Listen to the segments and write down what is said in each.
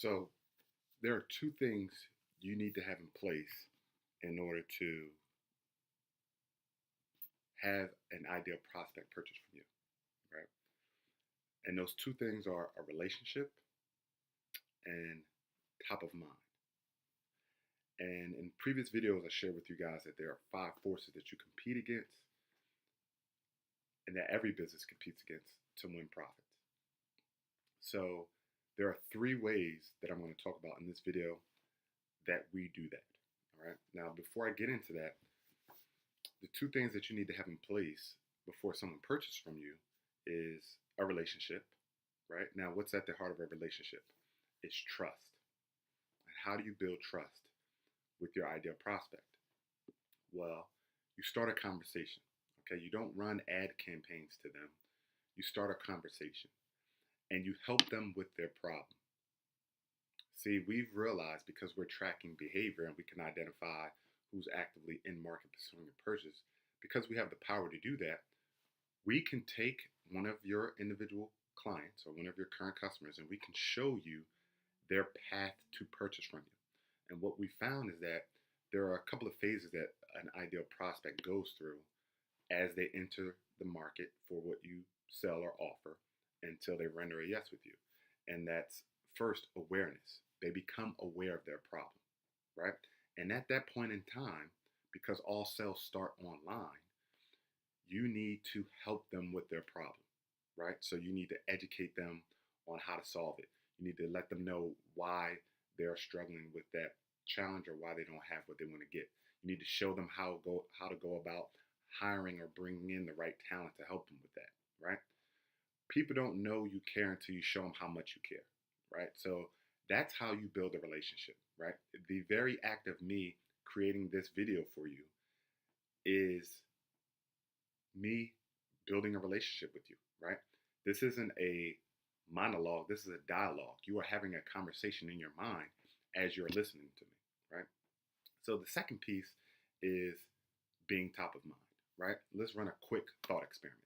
So there are two things you need to have in place in order to have an ideal prospect purchase from you, right? And those two things are a relationship and top of mind. And in previous videos, I shared with you guys that there are 5 forces that you compete against and that every business competes against to win profits. So there are 3 ways that I'm going to talk about in this video that we do that. All right. Now, before I get into that, the 2 things that you need to have in place before someone purchases from you is a relationship, right? Now, what's at the heart of a relationship? It's trust. And how do you build trust with your ideal prospect? Well, you start a conversation, okay? You don't run ad campaigns to them. You start a conversation and you help them with their problem. See, we've realized because we're tracking behavior and we can identify who's actively in market pursuing a purchase, because we have the power to do that, we can take one of your individual clients or one of your current customers and we can show you their path to purchase from you. And what we found is that there are a couple of phases that an ideal prospect goes through as they enter the market for what you sell or offer until they render a yes with you. And that's first, awareness. They become aware of their problem, right? And at that point in time, because all sales start online, you need to help them with their problem, right? So you need to educate them on how to solve it. You need to let them know why they're struggling with that challenge or why they don't have what they want to get. You need to show them how to go about hiring or bringing in the right talent to help them with that, right? People don't know you care until you show them how much you care, right? So that's how you build a relationship, right? The very act of me creating this video for you is me building a relationship with you, right? This isn't a monologue, this is a dialogue. You are having a conversation in your mind as you're listening to me, right? So the second piece is being top of mind, right? Let's run a quick thought experiment.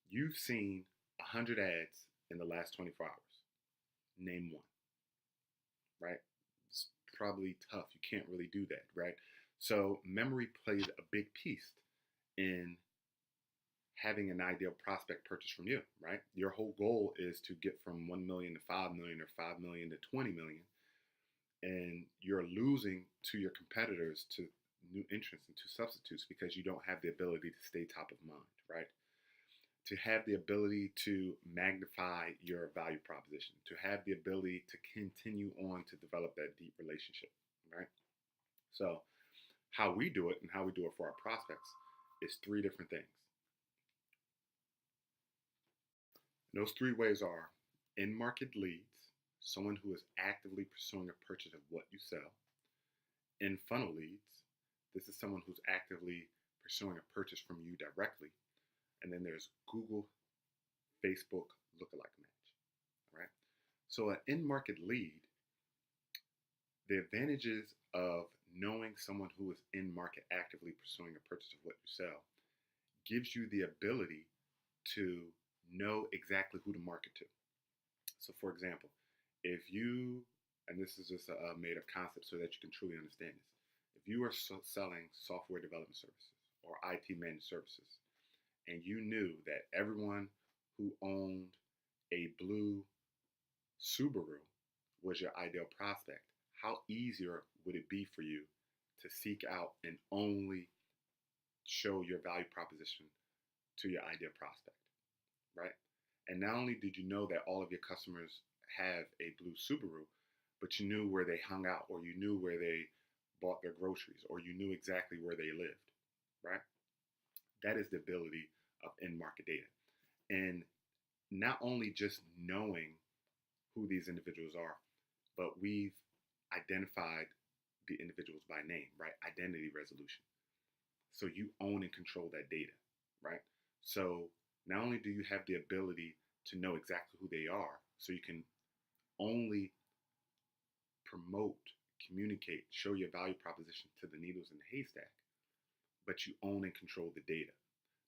You've seen 100 ads in the last 24 hours. Name one, right? It's probably tough. You can't really do that, right? So memory plays a big piece in having an ideal prospect purchase from you, right? Your whole goal is to get from 1 million to 5 million or 5 million to 20 million. And you're losing to your competitors, to new entrants and to substitutes because you don't have the ability to stay top of mind, right? To have the ability to magnify your value proposition, to have the ability to continue on to develop that deep relationship, right? So how we do it and how we do it for our prospects is 3 different things. And those 3 ways are in-market leads, someone who is actively pursuing a purchase of what you sell. In-funnel leads, this is someone who's actively pursuing a purchase from you directly. And then there's Google, Facebook lookalike match, right? So an in-market lead, the advantages of knowing someone who is in market actively pursuing a purchase of what you sell gives you the ability to know exactly who to market to. So for example, if you, and this is just a made up concept so that you can truly understand this, if you are selling software development services or IT managed services, and you knew that everyone who owned a blue Subaru was your ideal prospect, how easier would it be for you to seek out and only show your value proposition to your ideal prospect, right? And not only did you know that all of your customers have a blue Subaru, but you knew where they hung out, or you knew where they bought their groceries, or you knew exactly where they lived, right? That is the ability of in-market data. And not only just knowing who these individuals are, but we've identified the individuals by name, right? Identity resolution. So you own and control that data, right? So not only do you have the ability to know exactly who they are, so you can only promote, communicate, show your value proposition to the needles in the haystack, but you own and control the data.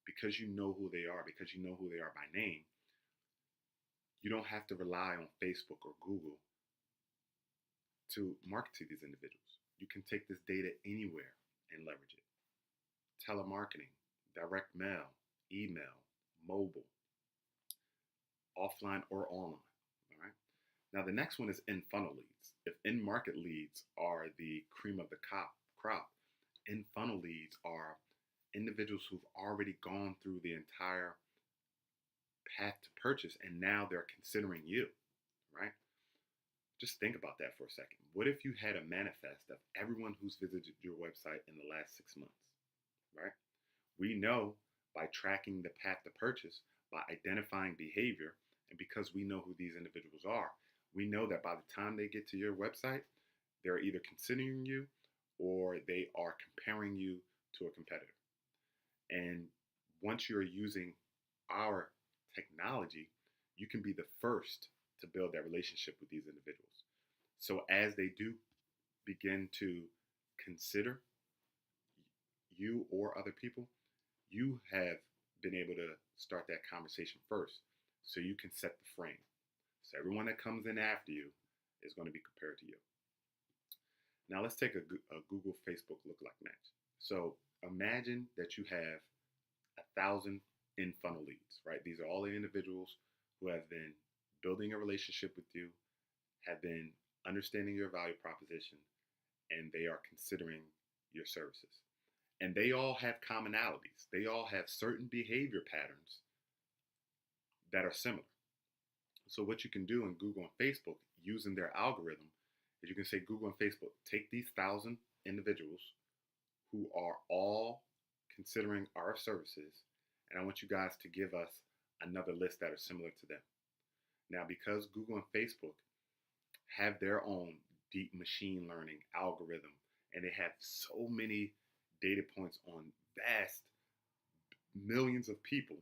Because you know who they are, because you know who they are by name, you don't have to rely on Facebook or Google to market to these individuals. You can take this data anywhere and leverage it. Telemarketing, direct mail, email, mobile, offline or online. All right. Now the next one is in funnel leads. If in market leads are the cream of the crop, in funnel leads are individuals who've already gone through the entire path to purchase and now they're considering you, right? Just think about that for a second. What if you had a manifest of everyone who's visited your website in the last 6 months, right? We know by tracking the path to purchase, by identifying behavior, and because we know who these individuals are, we know that by the time they get to your website, they're either considering you or they are comparing you to a competitor. And once you're using our technology, you can be the first to build that relationship with these individuals. So as they do begin to consider you or other people, you have been able to start that conversation first so you can set the frame. So everyone that comes in after you is going to be compared to you. Now let's take a Google Facebook lookalike match. So imagine that you have 1,000 in funnel leads, right? These are all the individuals who have been building a relationship with you, have been understanding your value proposition, and they are considering your services. And they all have commonalities. They all have certain behavior patterns that are similar. So what you can do in Google and Facebook using their algorithm is you can say, Google and Facebook, take these 1,000 individuals who are all considering our services, and I want you guys to give us another list that are similar to them. Now, because Google and Facebook have their own deep machine learning algorithm, and they have so many data points on vast millions of people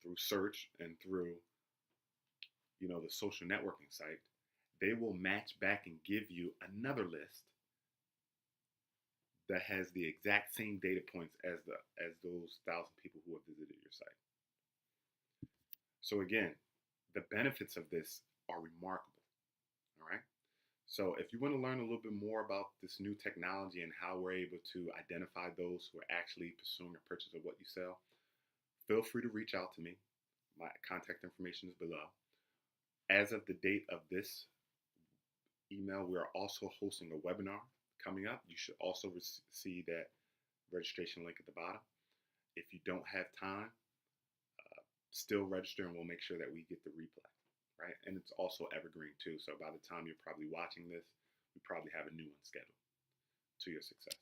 through search and through, the social networking site, they will match back and give you another list that has the exact same data points as those 1,000 people who have visited your site. So again, the benefits of this are remarkable. All right. So if you want to learn a little bit more about this new technology and how we're able to identify those who are actually pursuing a purchase of what you sell, feel free to reach out to me. My contact information is below. As of the date of this email, we are also hosting a webinar coming up. You should also see that registration link at the bottom. If you don't have time, still register and we'll make sure that we get the replay, right? And it's also evergreen too. So by the time you're probably watching this, we probably have a new one scheduled. To your success.